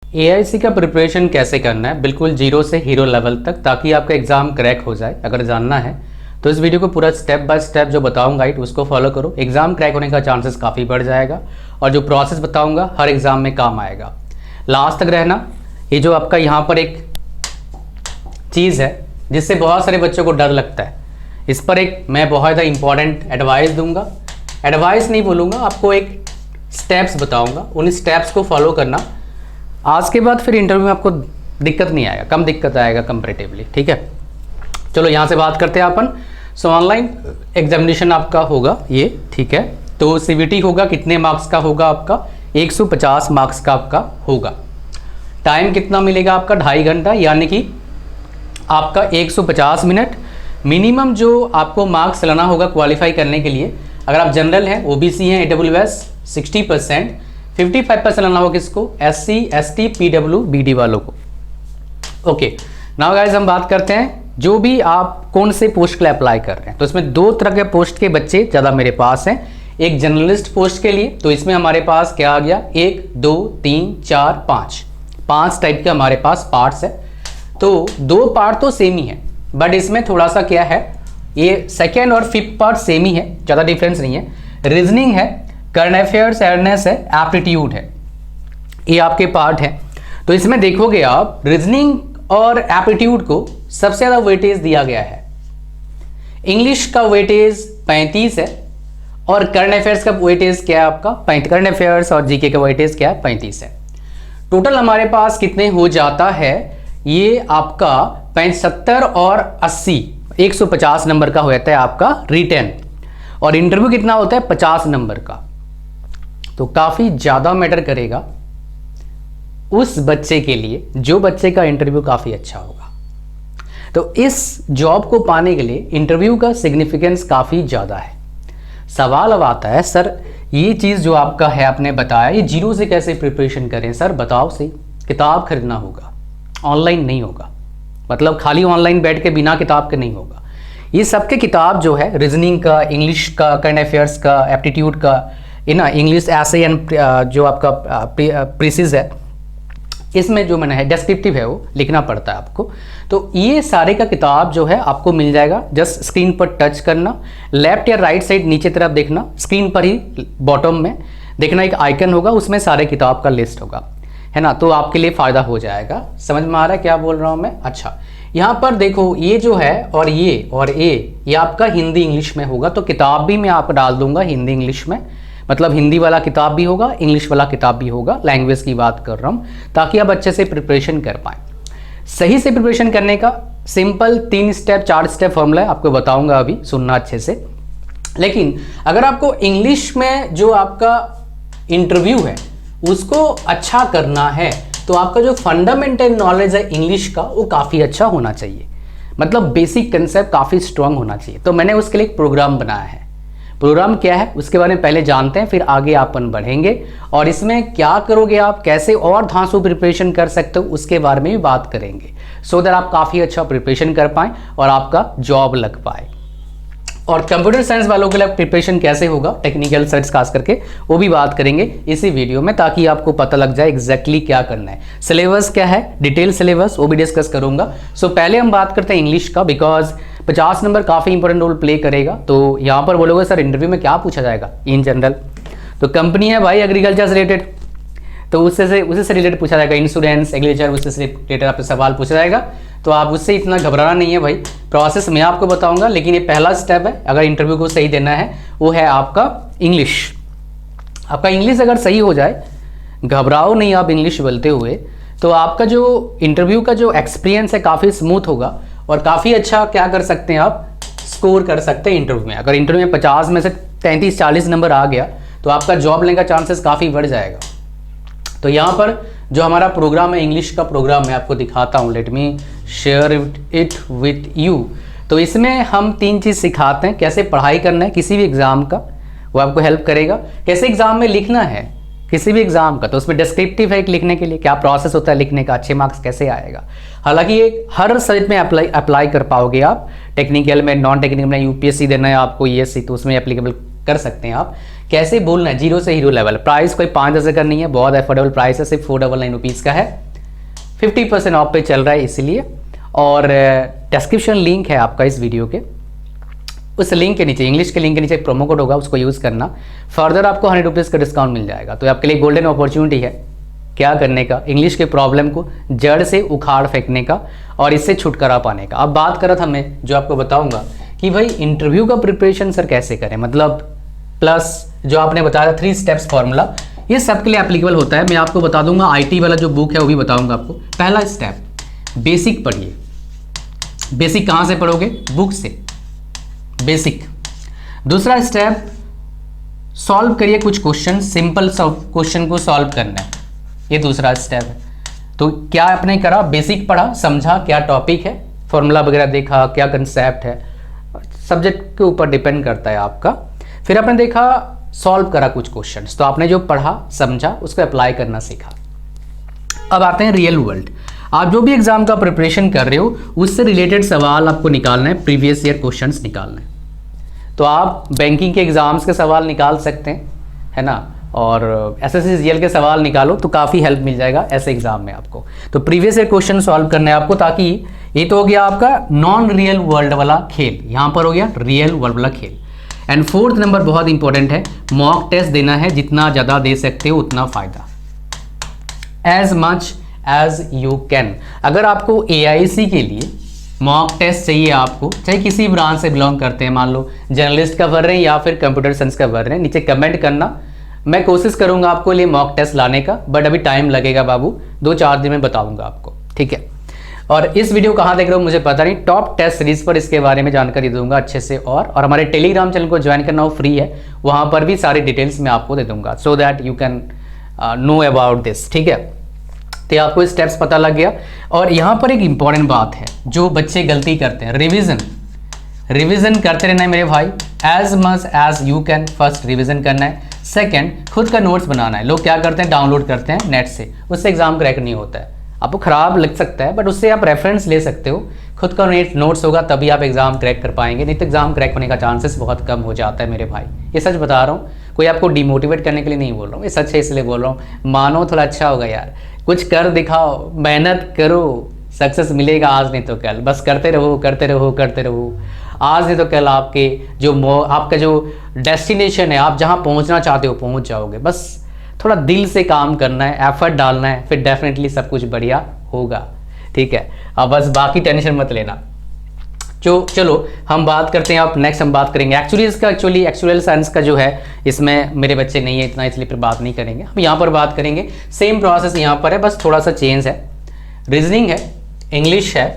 AIC का preparation कैसे करना है बिल्कुल जीरो से हीरो लेवल तक, ताकि आपका एग्जाम क्रैक हो जाए। अगर जानना है तो इस वीडियो को पूरा स्टेप बाय स्टेप जो बताऊंगा गाइड उसको फॉलो करो, एग्जाम क्रैक होने का चांसेस काफ़ी बढ़ जाएगा। और जो प्रोसेस बताऊंगा हर एग्जाम में काम आएगा। लास्ट तक रहना। ये जो आपका यहाँ पर एक चीज़ है जिससे बहुत सारे बच्चों को डर लगता है, इस पर एक मैं बहुत ज़्यादा इंपॉर्टेंट एडवाइस दूंगा। एडवाइस नहीं बोलूँगा, आपको एक स्टेप्स बताऊंगा, उन स्टेप्स को फॉलो करना। आज के बाद फिर इंटरव्यू में आपको दिक्कत नहीं आएगा, कम दिक्कत आएगा कंपैरेटिवली। ठीक है, चलो यहाँ से बात करते हैं अपन। सो ऑनलाइन एग्जामिनेशन आपका होगा ये, ठीक है। तो सीवीटी होगा, कितने मार्क्स का होगा आपका? 150 मार्क्स का आपका होगा। टाइम कितना मिलेगा आपका? 2.5 घंटा, यानी कि आपका 150 मिनट। मिनिमम जो आपको मार्क्स लाना होगा क्वालिफाई करने के लिए, अगर आप जनरल हैं, ओबीसी हैं, AWS 60%, 55% लाना होगा किसको? SC ST PW BD वालों को। ओके, नाउ गाइस हम बात करते हैं जो भी आप कौन से पोस्ट के लिए अप्लाई कर रहे हैं। तो इसमें 2 तरह के पोस्ट के बच्चे ज़्यादा मेरे पास हैं। एक जर्नलिस्ट पोस्ट के लिए, तो इसमें हमारे पास क्या आ गया? 1 2 3 4 5 टाइप के हमारे पास पार्ट्स है। तो 2 पार्ट तो सेम ही है, बट इसमें थोड़ा सा क्या है, ये सेकेंड और फिफ्थ पार्ट सेम ही है, ज़्यादा डिफरेंस नहीं है। रीजनिंग है, करंट अफेयर्स अवेयरनेस है, एप्टीट्यूड है, ये आपके पार्ट है। तो इसमें देखोगे आप रीजनिंग और एप्टीट्यूड को सबसे ज़्यादा वेटेज दिया गया है। इंग्लिश का वेटेज 35 है और करंट अफेयर्स का वेटेज क्या है आपका? करंट अफेयर्स और जीके का वेटेज क्या है? 35 है। टोटल हमारे पास कितने हो जाता है? ये आपका 75 और 80, 150 नंबर का हो जाता है आपका रिटर्न। और इंटरव्यू कितना होता है? 50 नंबर का। तो काफ़ी ज़्यादा मैटर करेगा उस बच्चे के लिए जो बच्चे का इंटरव्यू काफ़ी अच्छा होगा। तो इस जॉब को पाने के लिए इंटरव्यू का सिग्निफिकेंस काफ़ी ज़्यादा है। सवाल अब आता है, सर ये चीज़ जो आपका है आपने बताया, ये जीरो से कैसे प्रिपरेशन करें? सर बताओ सही। किताब खरीदना होगा, ऑनलाइन नहीं होगा, मतलब खाली ऑनलाइन बैठ के बिना किताब के नहीं होगा। ये सबके किताब जो है, रीजनिंग का, इंग्लिश का, करंट अफेयर्स का, एप्टीट्यूड का, ना इंग्लिश ऐसे एंड जो आपका प्रीसिज है, इसमें जो मैंने है डेस्क्रिप्टिव है वो लिखना पड़ता है आपको। तो ये सारे का किताब जो है आपको मिल जाएगा। जस्ट स्क्रीन पर टच करना, लेफ्ट या राइट साइड नीचे तरफ देखना, स्क्रीन पर ही बॉटम में देखना एक आइकन होगा, उसमें सारे किताब का लिस्ट होगा, है ना। तो आपके लिए फ़ायदा हो जाएगा। समझ में आ रहा है क्या बोल रहा हूँ मैं? अच्छा, यहाँ पर देखो ये जो है और ये आपका हिंदी इंग्लिश में होगा। तो किताब भी मैं आपको डाल दूंगा हिंदी इंग्लिश में, मतलब हिंदी वाला किताब भी होगा, इंग्लिश वाला किताब भी होगा। लैंग्वेज की बात कर रहा हूँ, ताकि आप अच्छे से प्रिपरेशन कर पाएँ। सही से प्रिपरेशन करने का सिंपल 3 स्टेप 4 स्टेप फॉर्मूला है, आपको बताऊंगा, अभी सुनना अच्छे से। लेकिन अगर आपको इंग्लिश में जो आपका इंटरव्यू है उसको अच्छा करना है, तो आपका जो फंडामेंटल नॉलेज है इंग्लिश का वो काफ़ी अच्छा होना चाहिए, मतलब बेसिक कंसेप्ट काफ़ी स्ट्रांग होना चाहिए। तो मैंने उसके लिए एक प्रोग्राम बनाया है। प्रोग्राम क्या है उसके बारे में पहले जानते हैं, फिर आगे अपन बढ़ेंगे। और इसमें क्या करोगे आप, कैसे और धांसू प्रिपरेशन कर सकते हो, उसके बारे में भी बात करेंगे, सो दैट आप काफ़ी अच्छा प्रिपरेशन कर पाएँ और आपका जॉब लग पाए। और कंप्यूटर साइंस वालों के लिए प्रिपरेशन कैसे होगा, टेक्निकल साइट्स खास करके, वो भी बात करेंगे इसी वीडियो में, ताकि आपको पता लग जाए एग्जैक्टली क्या करना है। सिलेबस क्या है, डिटेल सिलेबस, वो भी डिस्कस करूंगा। सो पहले हम बात करते हैं इंग्लिश का, बिकॉज 50 नंबर काफ़ी इंपॉर्टेंट रोल प्ले करेगा। तो यहाँ पर बोलोगे सर इंटरव्यू में क्या पूछा जाएगा इन जनरल? तो कंपनी है भाई एग्रीकल्चर से रिलेटेड, तो उसी से रिलेटेड पूछा जाएगा। इंश्योरेंस, एग्रीकल्चर, उससे से रिलेटेड आपसे सवाल पूछा जाएगा। तो आप उससे इतना घबराना नहीं है भाई, प्रोसेस मैं आपको बताऊंगा। लेकिन ये पहला स्टेप है, अगर इंटरव्यू को सही देना है, वो है आपका इंग्लिश। आपका इंग्लिश अगर सही हो जाए, घबराओ नहीं आप इंग्लिश बोलते हुए, तो आपका जो इंटरव्यू का जो एक्सपीरियंस है काफ़ी स्मूथ होगा और काफ़ी अच्छा क्या कर सकते हैं आप, स्कोर कर सकते हैं इंटरव्यू में। अगर इंटरव्यू में 50 में से 33-40 नंबर आ गया, तो आपका जॉब लेने का चांसेस काफ़ी बढ़ जाएगा। तो यहाँ पर जो हमारा प्रोग्राम है, इंग्लिश का प्रोग्राम मैं आपको दिखाता हूँ। Let me share it with you. तो इसमें हम 3 चीज़ सिखाते हैं, कैसे पढ़ाई करना है किसी भी एग्ज़ाम का, वो आपको हेल्प करेगा। कैसे एग्ज़ाम में लिखना है किसी भी एग्ज़ाम का, तो उसमें डिस्क्रिप्टिव है एक लिखने के लिए, क्या प्रोसेस होता है लिखने का, अच्छे मार्क्स कैसे आएगा। हालांकि ये हर सब्जेक्ट में अप्लाई कर पाओगे आप, टेक्निकल में, नॉन टेक्निकल में, यूपीएससी देना है आपको, ईएससी, तो उसमें एप्लीकेबल कर सकते हैं आप। कैसे बोलना है, जीरो से हीरो लेवल। प्राइस कोई 5-10 का नहीं है, बहुत अफोर्डेबल प्राइस है, सिर्फ 499 रुपीज़ का है, 50% ऑफ पे चल रहा है इसलिए। और डिस्क्रिप्शन लिंक है आपका इस वीडियो के, उस लिंक के नीचे, इंग्लिश के लिंक के नीचे एक प्रोमो कोड होगा, उसको यूज़ करना, फर्दर आपको 100 रुपीज़ का डिस्काउंट मिल जाएगा। तो आपके लिए गोल्डन अपॉर्चुनिटी है क्या करने का, इंग्लिश के प्रॉब्लम को जड़ से उखाड़ फेंकने का और इससे छुटकारा पाने का। अब बात करा था मैं जो आपको बताऊंगा कि भाई इंटरव्यू का प्रिपरेशन सर कैसे करें, मतलब प्लस जो आपने बताया 3 स्टेप्स फॉर्मूला, ये सबके लिए एप्लीकेबल होता है। मैं आपको बता दूंगा, आईटी वाला जो बुक है वो भी बताऊंगा आपको। पहला स्टेप, बेसिक पढ़िए। बेसिक कहाँ से पढ़ोगे, बुक से, बेसिक। दूसरा स्टेप, सॉल्व करिए कुछ क्वेश्चन, सिंपल क्वेश्चन को सॉल्व करना है, ये दूसरा स्टेप है। तो क्या आपने करा, बेसिक पढ़ा, समझा क्या टॉपिक है, फॉर्मूला वगैरह देखा, क्या कंसेप्ट है, सब्जेक्ट के ऊपर डिपेंड करता है आपका। फिर आपने देखा, सॉल्व करा कुछ क्वेश्चंस, तो आपने जो पढ़ा समझा उसको अप्लाई करना सीखा। अब आते हैं रियल वर्ल्ड। आप जो भी एग्जाम का प्रिपरेशन कर रहे हो उससे रिलेटेड सवाल आपको निकालना है, प्रीवियस ईयर क्वेश्चंस निकालना है। तो आप बैंकिंग के एग्जाम्स के सवाल निकाल सकते हैं, है ना, और एसएससी जीएल के सवाल निकालो तो काफ़ी हेल्प मिल जाएगा ऐसे एग्जाम में आपको। तो प्रीवियस ईयर क्वेश्चन सॉल्व करना है आपको, ताकि ये तो हो गया आपका नॉन रियल वर्ल्ड वाला खेल, यहाँ पर हो गया रियल वर्ल्ड वाला खेल। एंड 4th नंबर बहुत इंपॉर्टेंट है, मॉक टेस्ट देना है, जितना ज़्यादा दे सकते हो उतना फ़ायदा, as much as you can. अगर आपको एआईसी के लिए मॉक टेस्ट चाहिए, आपको चाहे किसी ब्रांच से बिलोंग करते हैं, मान लो जर्नलिस्ट का भर रहे हैं या फिर कंप्यूटर साइंस का भर रहे हैं, नीचे कमेंट करना, मैं कोशिश करूंगा आपको लिए मॉक टेस्ट लाने का, बट अभी टाइम लगेगा बाबू, 2-4 दिन में बताऊंगा आपको, ठीक है। और इस वीडियो कहाँ देख रहे हो मुझे पता नहीं, टॉप टेस्ट सीरीज पर इसके बारे में जानकारी दूंगा अच्छे से। और हमारे टेलीग्राम चैनल को ज्वाइन करना, वो फ्री है, वहाँ पर भी सारी डिटेल्स मैं आपको दे दूंगा, so that you can know about this, ठीक है। तो आपको स्टेप्स पता लग गया। और यहाँ पर एक इंपॉर्टेंट बात है जो बच्चे गलती करते हैं, रिविजन करते रहना है मेरे भाई, as much as you can. First revision करना है, सेकंड खुद का नोट्स बनाना है। लोग क्या करते हैं, डाउनलोड करते हैं नेट से, उससे एग्जाम क्रैक नहीं होता है, आपको खराब लग सकता है, बट उससे आप रेफरेंस ले सकते हो। खुद का नोट्स होगा तभी आप एग्जाम क्रैक कर पाएंगे, नहीं तो एग्जाम क्रैक होने का चांसेस बहुत कम हो जाता है मेरे भाई, ये सच बता रहा हूँ। कोई आपको डिमोटिवेट करने के लिए नहीं बोल रहा हूँ, ये सच है इसलिए बोल रहा हूँ। मानो थोड़ा अच्छा होगा यार, कुछ कर दिखाओ, मेहनत करो, सक्सेस मिलेगा आज नहीं तो कल, बस करते रहो करते रहो करते रहो। आज नहीं तो कल आपका जो डेस्टिनेशन है, आप जहाँ पहुँचना चाहते हो पहुँच जाओगे। बस थोड़ा दिल से काम करना है, एफर्ट डालना है, फिर डेफिनेटली सब कुछ बढ़िया होगा, ठीक है। अब बस बाकी टेंशन मत लेना। चलो हम बात करते हैं, अब नेक्स्ट हम बात करेंगे एक्चुअल साइंस का जो है, इसमें मेरे बच्चे नहीं है इतना, इसलिए फिर बात नहीं करेंगे। हम यहाँ पर बात करेंगे, सेम प्रोसेस यहाँ पर है, बस थोड़ा सा चेंज है। रीजनिंग है, इंग्लिश है,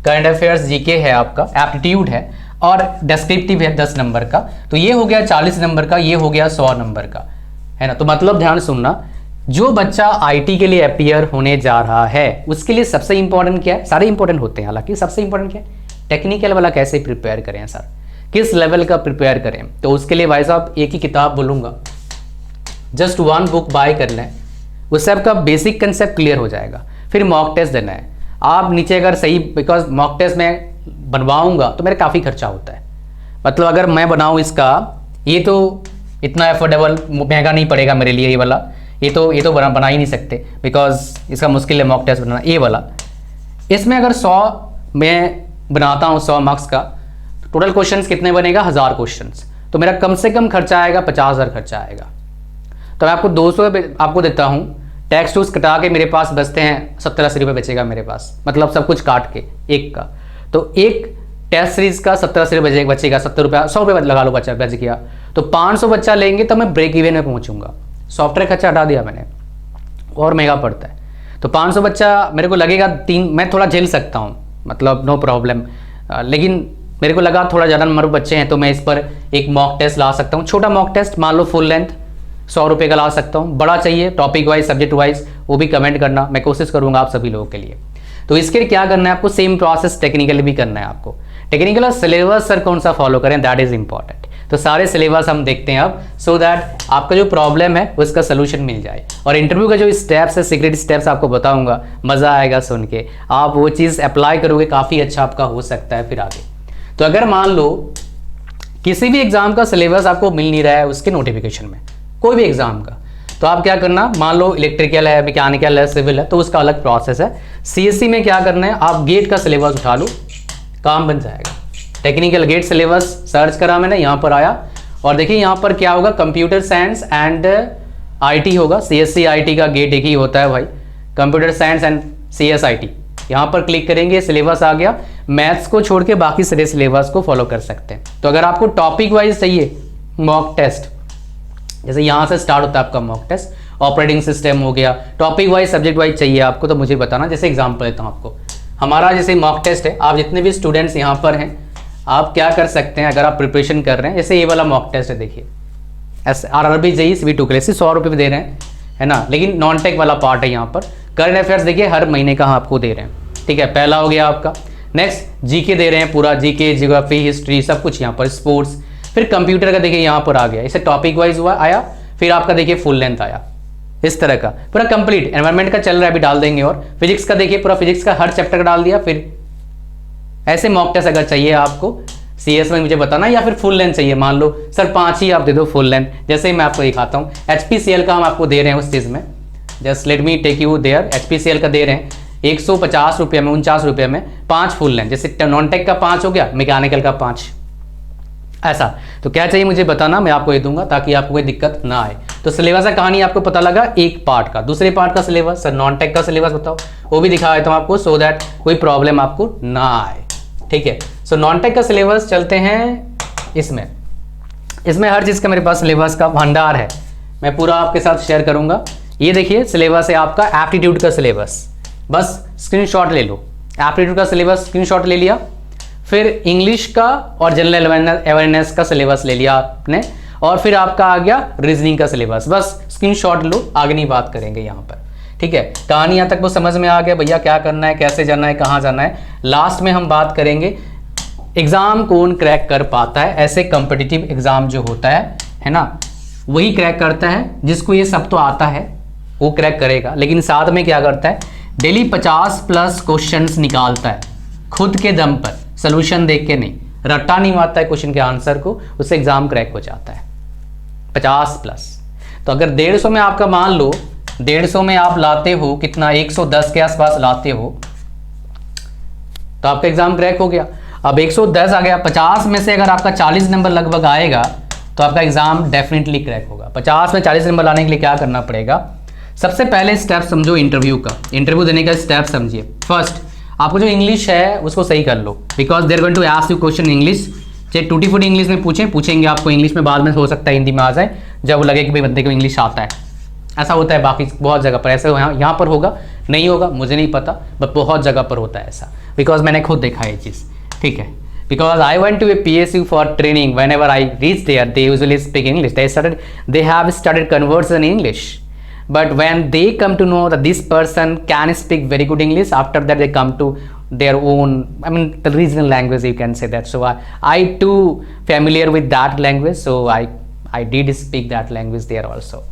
करंट अफेयर्स जीके है, आपका एप्टीट्यूड है, और डिस्क्रिप्टिव है 10 नंबर का। तो ये हो गया 40 नंबर का, ये हो गया 100 नंबर का, है ना। तो मतलब ध्यान सुनना, जो बच्चा आईटी के लिए अपीयर होने जा रहा है उसके लिए सबसे इंपॉर्टेंट क्या है, सारे इंपॉर्टेंट होते हैं हालांकि, सबसे इंपॉर्टेंट क्या है, टेक्निकल वाला कैसे प्रिपेयर करें सर, किस लेवल का प्रिपेयर करें। तो उसके लिए भाई साहब एक ही किताब बोलूँगा, जस्ट 1 बुक बाय कर लें, उससे आपका बेसिक कंसेप्ट क्लियर हो जाएगा। फिर मॉक टेस्ट देना है आप नीचे, अगर सही, बिकॉज मॉक टेस्ट मैं बनवाऊँगा तो मेरा काफ़ी खर्चा होता है, मतलब अगर मैं बनाऊँ इसका, ये तो इतना एफोर्डेबल महंगा नहीं पड़ेगा मेरे लिए, ये वाला ये तो बना ही नहीं सकते, बिकॉज इसका मुश्किल है मॉक टेस्ट बनाना। ये वाला, इसमें अगर 100 मैं बनाता हूँ 100 मार्क्स का, टोटल क्वेश्चंस कितने बनेगा, 1000 क्वेश्चंस, तो मेरा कम से कम खर्चा आएगा 50,000 खर्चा आएगा। तो मैं आपको 200 आपको देता हूँ, टैक्स टूक्स कटा के मेरे पास बचते हैं 70-80 रुपये बचेगा मेरे पास, मतलब सब कुछ काट के एक का। तो एक टेस्ट सीरीज का 70-80 रुपये बचेगा, 70 रुपये 100 रुपये लगा लो, बच गया। तो 500 बच्चा लेंगे तो मैं ब्रेक इवन में पहुँचूंगा। सॉफ्टवेयर खर्चा हटा दिया मैंने, और महंगा पड़ता है। तो 500 बच्चा मेरे को लगेगा 3, मैं थोड़ा झेल सकता हूँ, मतलब नो प्रॉब्लम, लेकिन मेरे को लगा थोड़ा ज़्यादा नंबर बच्चे हैं तो मैं इस पर एक मॉक टेस्ट ला सकता हूँ। छोटा मॉक टेस्ट मान लो फुल लेंथ 100 रुपये का ला सकता हूँ। बड़ा चाहिए टॉपिक वाइज, सब्जेक्ट वाइज, वो भी कमेंट करना, मैं कोशिश करूँगा आप सभी लोगों के लिए। तो इसके लिए क्या करना है आपको, सेम प्रोसेस टेक्निकल भी करना है आपको। टेक्निकल और सिलेबस सर कौन सा फॉलो करें, दैट इज इंपॉर्टेंट। तो सारे सिलेबस हम देखते हैं अब, सो दैट आपका जो प्रॉब्लम है उसका सोल्यूशन मिल जाए। और इंटरव्यू का जो स्टेप्स है, सीक्रेट स्टेप्स आपको बताऊंगा, मज़ा आएगा सुन के, आप वो चीज़ अप्लाई करोगे, काफ़ी अच्छा आपका हो सकता है फिर आगे। तो अगर मान लो किसी भी एग्जाम का सिलेबस आपको मिल नहीं रहा है उसके नोटिफिकेशन में, कोई भी एग्जाम का, तो आप क्या करना, मान लो इलेक्ट्रिकल है, मैकेनिकल है, सिविल है, तो उसका अलग प्रोसेस है। सीएससी में क्या करना है, आप गेट का सिलेबस उठा लो, काम बन जाएगा। टेक्निकल गेट सिलेबस सर्च करा मैंने, यहाँ पर आया और देखिए यहाँ पर क्या होगा, कंप्यूटर साइंस एंड आईटी होगा। सीएससी आईटी का गेट एक ही होता है भाई, कंप्यूटर साइंस एंड सीएसआईटी। यहाँ पर क्लिक करेंगे, सिलेबस आ गया। मैथ्स को छोड़ के बाकी सारे सिलेबस को फॉलो कर सकते हैं। तो अगर आपको टॉपिक वाइज चाहिए मॉक टेस्ट, जैसे यहाँ से स्टार्ट होता है आपका मॉक टेस्ट, ऑपरेटिंग सिस्टम हो गया, टॉपिक वाइज सब्जेक्ट वाइज चाहिए आपको तो मुझे बताना। जैसे एग्जाम्पल देता हूँ आपको, हमारा जैसे मॉक टेस्ट है, आप जितने भी स्टूडेंट्स यहाँ पर हैं, आप क्या कर सकते हैं, अगर आप प्रिपरेशन कर रहे हैं, जैसे ये वाला मॉक टेस्ट है, देखिए RRB JEE CV2 के लिए 100 रुपये भी दे रहे हैं, है ना, लेकिन नॉन टेक वाला पार्ट है यहाँ पर। करंट अफेयर्स देखिए हर महीने का आपको दे रहे हैं, ठीक है, पहला हो गया आपका। नेक्स्ट जीके दे रहे हैं, पूरा जीके, ज्योग्राफी, हिस्ट्री, सब कुछ यहाँ पर, स्पोर्ट्स। फिर कंप्यूटर का देखिए यहाँ पर आ गया, इसे टॉपिक वाइज हुआ आया, फिर आपका देखिए फुल लेंथ आया, इस तरह का पूरा कंप्लीट। एनवायरमेंट का चल रहा है, अभी डाल देंगे। और फिजिक्स का देखिए पूरा फिजिक्स का हर चैप्टर का डाल दिया। फिर ऐसे मॉक टेस्ट अगर चाहिए आपको CS में मुझे बताना, या फिर फुल लेंथ चाहिए, मान लो सर 5 ही आप दे दो फुल लेंथ, जैसे मैं आपको दिखाता हूँ। HPCL का हम आपको दे रहे हैं उस चीज़ में, just let me take you there. HPCL का दे रहे हैं 150 रुपये में, 49 रुपये में 5 फुल लेंथ, जैसे नॉन टेक का 5 हो गया, मैकेनिकल का 5, ऐसा। तो क्या चाहिए मुझे बताना, मैं आपको ये दूंगा ताकि आपको कोई दिक्कत ना आए। तो सिलेबस का कहानी आपको पता लगा एक पार्ट का। दूसरे पार्ट का सिलेबस, सर नॉन टेक का सिलेबस बताओ, वो भी दिखा देता हूँ आपको, सो दैट कोई प्रॉब्लम आपको ना आए, ठीक है। सो नॉन टेक का सिलेबस चलते हैं इसमें हर चीज़ का मेरे पास सिलेबस का भंडार है, मैं पूरा आपके साथ शेयर करूंगा। ये देखिए सिलेबस है आपका एप्टीट्यूड का सिलेबस, बस स्क्रीनशॉट ले लो। एप्टीट्यूड का सिलेबस स्क्रीनशॉट ले लिया, फिर इंग्लिश का और जनरल अवेयरनेस का सिलेबस ले लिया आपने, और फिर आपका आ गया रीजनिंग का सिलेबस, बस स्क्रीनशॉट लो, आगे नहीं बात करेंगे यहाँ पर, ठीक है। कहानी यहाँ तक वो समझ में आ गया भैया, क्या करना है, कैसे जाना है, कहाँ जाना है। लास्ट में हम बात करेंगे एग्जाम कौन क्रैक कर पाता है। ऐसे कॉम्पिटिटिव एग्जाम जो होता है ना, वही क्रैक करता है, जिसको ये सब तो आता है वो क्रैक करेगा, लेकिन साथ में क्या करता है, डेली 50+ क्वेश्चंस निकालता है खुद के दम पर, सोल्यूशन देख के नहीं, रट्टा नहीं मारता है क्वेश्चन के आंसर को, उससे एग्जाम क्रैक हो जाता है 50+। तो अगर 150 में आपका, मान लो 150 में आप लाते हो कितना, 110 के आसपास लाते हो, तो आपका एग्जाम क्रैक हो गया। अब 110 आ गया, 50 में से अगर आपका 40 नंबर लगभग आएगा तो आपका एग्जाम डेफिनेटली क्रैक होगा। 50 में 40 नंबर लाने के लिए क्या करना पड़ेगा, सबसे पहले स्टेप समझो इंटरव्यू का, इंटरव्यू देने का स्टेप समझिए। फर्स्ट आपको जो इंग्लिश है उसको सही कर लो, because they're going to ask you question English, चाहे टूटी फूटी इंग्लिश में पूछेंगे आपको इंग्लिश में, बाद में हो सकता है हिंदी में आ जाए जब लगे कि भाई बंदे को इंग्लिश आता है। ऐसा होता है बाकी बहुत जगह पर, ऐसे यहाँ पर होगा नहीं होगा मुझे नहीं पता, बट बहुत जगह पर होता है ऐसा, बिकॉज मैंने खुद देखा है ये चीज़, ठीक है। Because I went to a PSU for training, whenever I reached there, they usually speak English. They have started conversing in English. But when they come to know that this person can speak very good English, after that they come to their own, I mean the regional language, you can say that. So I too familiar with that language, so I did speak that language there also.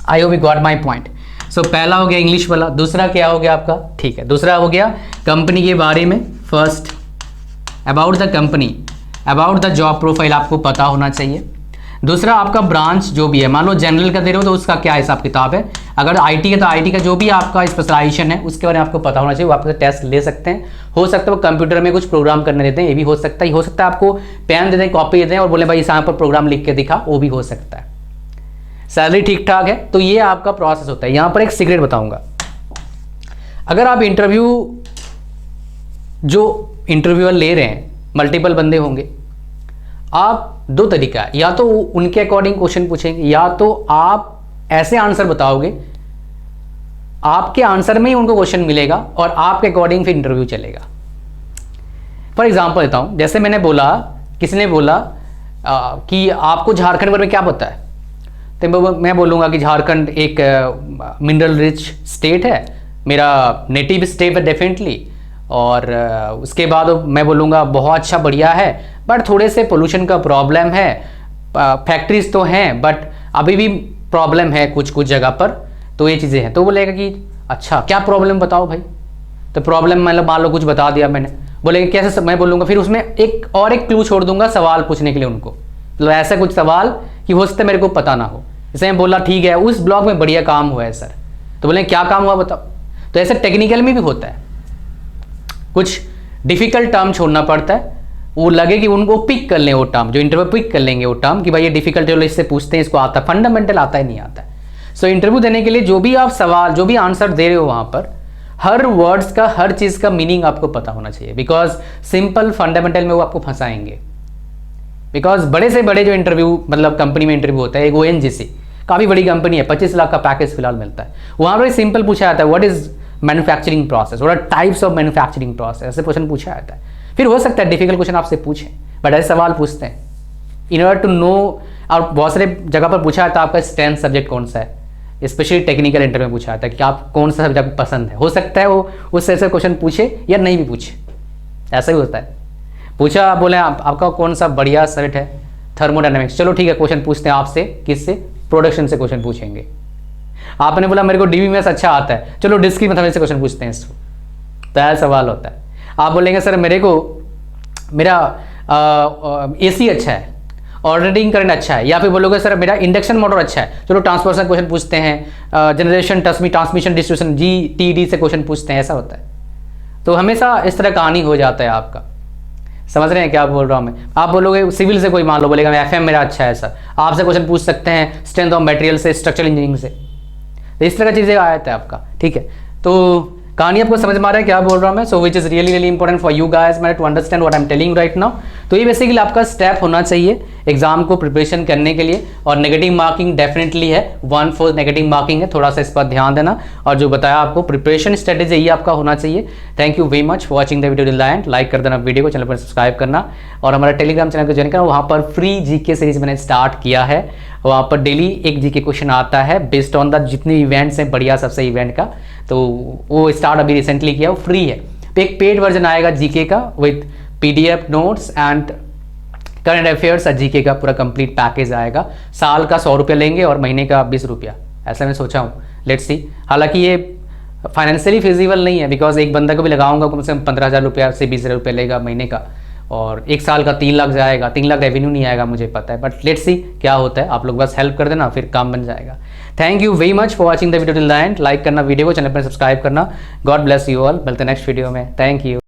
I hope you got my point. So पहला हो गया English वाला, दूसरा क्या हो गया आपका, ठीक है, दूसरा हो गया कंपनी के बारे में। First about the company, about the job profile आपको पता होना चाहिए। दूसरा आपका ब्रांच जो भी है, मान लो जनरल का दे रहे हो तो उसका क्या हिसाब किताब है, अगर आईटी है तो आईटी का जो भी आपका स्पेशलाइजेशन है उसके बारे में आपको पता होना चाहिए। वो आपसे टेस्ट ले सकते हैं, हो सकता है वो कंप्यूटर में कुछ प्रोग्राम करने देते हैं, ये भी हो सकता है। हो सकता है आपको पेन दे दें, कॉपी दे दें और बोले भाई इस यहाँ पर प्रोग्राम लिख के दिखा, वो भी हो सकता है। सैलरी ठीक ठाक है, तो ये आपका प्रोसेस होता है। यहाँ पर एक सीक्रेट बताऊँगा, अगर आप इंटरव्यू जो इंटरव्यूअर ले रहे हैं, मल्टीपल बंदे होंगे, आप दो तरीका है, या तो उनके अकॉर्डिंग क्वेश्चन पूछेंगे, या तो आप ऐसे आंसर बताओगे, आपके आंसर में ही उनको क्वेश्चन मिलेगा और आपके अकॉर्डिंग फिर इंटरव्यू चलेगा। फॉर एग्जांपल देता हूं, जैसे मैंने बोला, किसी ने बोला कि आपको झारखंड बारे में क्या पता है, तो मैं बोलूँगा कि झारखंड एक मिनरल रिच स्टेट है, मेरा नेटिव स्टेट है डेफिनेटली, और उसके बाद मैं बोलूँगा बहुत अच्छा बढ़िया है, बट थोड़े से पोल्यूशन का प्रॉब्लम है, फैक्ट्रीज तो हैं बट अभी भी प्रॉब्लम है कुछ कुछ जगह पर, तो ये चीज़ें हैं। तो बोलेगा कि अच्छा क्या प्रॉब्लम बताओ भाई, तो प्रॉब्लम मतलब मान लो कुछ बता दिया मैंने, बोलेंगे कैसे, मैं बोलूँगा फिर उसमें एक और एक क्लू छोड़ दूंगा सवाल पूछने के लिए उनको, मतलब ऐसा कुछ सवाल कि हो सकता है मेरे को पता ना हो। जैसे मैं बोला ठीक है उस ब्लॉग में बढ़िया काम हुआ है सर, तो बोले क्या काम हुआ बताओ। तो ऐसे टेक्निकल में भी होता है, कुछ डिफिकल्ट टर्म छोड़ना पड़ता है, वो लगे कि उनको पिक कर लें वो टर्म, जो इंटरव्यू पिक कर लेंगे वो टर्म कि भाई ये डिफिकल्ट है, इससे पूछते हैं, इसको आता है, फंडामेंटल आता है नहीं आता है। सो इंटरव्यू देने के लिए जो भी आप सवाल, जो भी आंसर दे रहे हो वहाँ पर हर वर्ड्स का, हर चीज़ का मीनिंग आपको पता होना चाहिए, बिकॉज सिंपल फंडामेंटल में वो आपको फंसाएंगे। बिकॉज बड़े से बड़े जो इंटरव्यू, मतलब कंपनी में इंटरव्यू होता है, एक ONGC काफ़ी बड़ी कंपनी है, 25 लाख का पैकेज फिलहाल मिलता है, वहाँ पर सिंपल पूछा जाता है what is manufacturing process, what are types of manufacturing process, ऐसे क्वेश्चन पूछा जाता है। फिर हो सकता है डिफिकल्ट क्वेश्चन आपसे पूछें, बट ऐसे सवाल पूछते हैं इन ऑर्डर टू नो। और बहुत सारे जगह पर पूछा जाता है आपका स्ट्रेंथ सब्जेक्ट कौन सा है, स्पेशली टेक्निकल इंटरव्यू में पूछा जाता है कि आप कौन सा सब्जेक्ट पसंद है। हो सकता है वो उससे ऐसे क्वेश्चन पूछे या नहीं भी पूछे, ऐसा ही होता है। पूछा बोले आपका कौन सा बढ़िया सब्जेक्ट है, थर्मोडायनेमिक्स, चलो ठीक है क्वेश्चन पूछते हैं आपसे, किससे, प्रोडक्शन से क्वेश्चन पूछेंगे। आपने बोला मेरे को DB अच्छा आता है, चलो डिस्क्रीट मैथमेटिक्स से क्वेश्चन पूछते हैं इसको, तो ऐसा सवाल होता है। आप बोलेंगे सर मेरा AC अच्छा है, ऑल्टरनेटिंग करंट अच्छा है, या फिर बोलोगे सर मेरा इंडक्शन मोटर अच्छा है, चलो ट्रांसफॉर्मर क्वेश्चन पूछते हैं, जनरेशन ट्रांसमिशन डिस्ट्रीब्यूशन GTD से क्वेश्चन पूछते हैं, ऐसा होता है। तो हमेशा इस तरह कहानी हो जाता है आपका, समझ रहे हैं क्या बोल रहा हूँ मैं। आप बोलोगे सिविल से कोई मान लो बोलेगा FM मेरा अच्छा है सर, आपसे क्वेश्चन पूछ सकते हैं स्ट्रेंथ ऑफ मटेरियल से, स्ट्रक्चरल इंजीनियरिंग से, तो इस तरह की चीज़ें आ जाता है आपका, ठीक है। तो कहानी आपको समझ में आ रहा है क्या बोल रहा हूँ मैं। So which is really important for you guys man to understand what I am telling right now. तो ये बेसिकली आपका स्टेप होना चाहिए एग्जाम को प्रिपरेशन करने के लिए। और नेगेटिव मार्किंग डेफिनेटली है, 1/4 नेगेटिव मार्किंग है, थोड़ा सा इस पर ध्यान देना। और जो बताया आपको प्रिपरेशन स्ट्रेटेजी ये आपका होना चाहिए। Thank you very much for watching the video till the end. Like कर देना वीडियो को, चैनल पर सब्सक्राइब करना और हमारा टेलीग्राम चैनल को ज्वाइन करना। वहाँ पर फ्री GK सीरीज मैंने स्टार्ट किया है, वहाँ पर डेली एक GK क्वेश्चन आता है बेस्ड ऑन द जितने इवेंट्स हैं बढ़िया सबसे इवेंट का, तो वो स्टार्ट अभी रिसेंटली किया, वो फ्री है। तो एक पेड वर्जन आएगा GK का with PDF notes and current affairs और GK का पूरा कंप्लीट पैकेज आएगा। साल का 100 रुपये लेंगे और महीने का 20 रुपया, ऐसा मैं सोचा हूँ, लेट्स सी। हालांकि ये फाइनेंशियली फिजिबल नहीं है, बिकॉज एक बंदा को भी लगाऊंगा कम से कम 15,000 रुपया से 20,000 रुपये लेगा महीने का, और एक साल का 3 लाख जाएगा, 3 लाख रेवेन्यू नहीं आएगा मुझे पता है, बट लेट्स सी क्या होता है। आप लोग बस हेल्प कर देना, फिर काम बन जाएगा। Thank you very much for watching the video till the end. Like करना वीडियो को, चैनल पर सब्सक्राइब करना। God bless you all. मिलते हैं नेक्स्ट वीडियो में। Thank you.